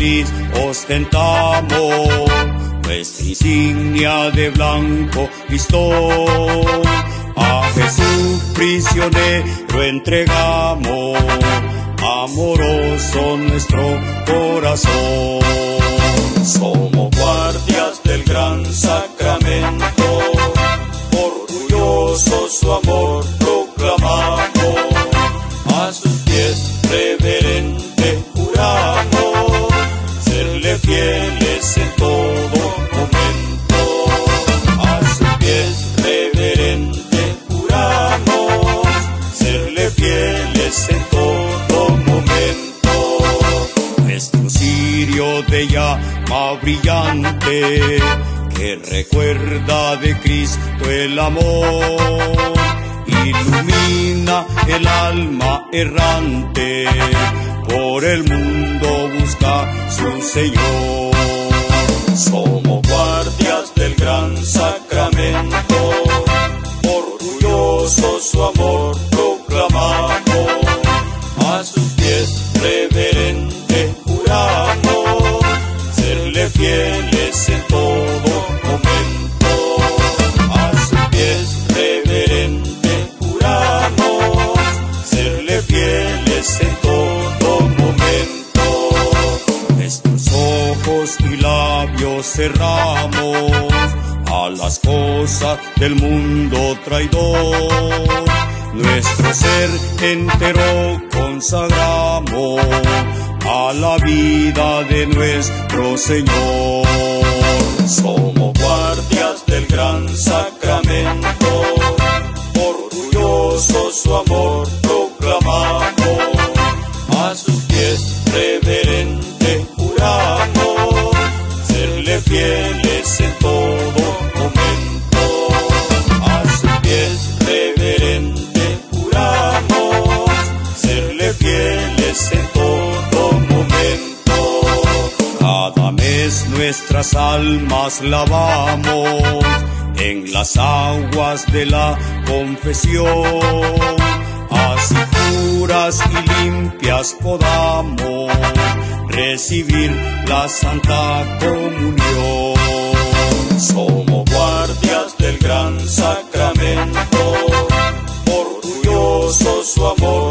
gris ostentamos, nuestra insignia de blanco listón. A Jesús prisionero entregamos, amoroso nuestro corazón. Somos guardias del gran sacramento, orgullosos su amor proclamamos, a sus pies reverente juramos, serle fieles en todo momento. A sus pies reverente juramos, serle fieles en todo momento. Nuestro cirio de llama brillante, que recuerda de Cristo el amor, ilumina el alma errante, por el mundo busca su Señor. Somos guardias del gran sacramento, orgullosos su amor proclamamos, a sus pies reverente juramos, serle fieles en todo momento. A sus pies reverente juramos, serle fieles en todo momento. Nuestros ojos y labios cerramos a las cosas del mundo traidor, nuestro ser entero consagramos a la vida de nuestro Señor. Somos guardias del gran sacramento, orgullosos su amor proclamamos, a sus pies reverente juramos, serle fieles en todo momento. A sus pies reverente juramos, serle fieles en todo momento. Cada mes nuestras almas lavamos en las aguas de la confesión, así puras y limpias podamos recibir la Santa Comunión. Somos guardias del gran sacramento, orgullosos su amor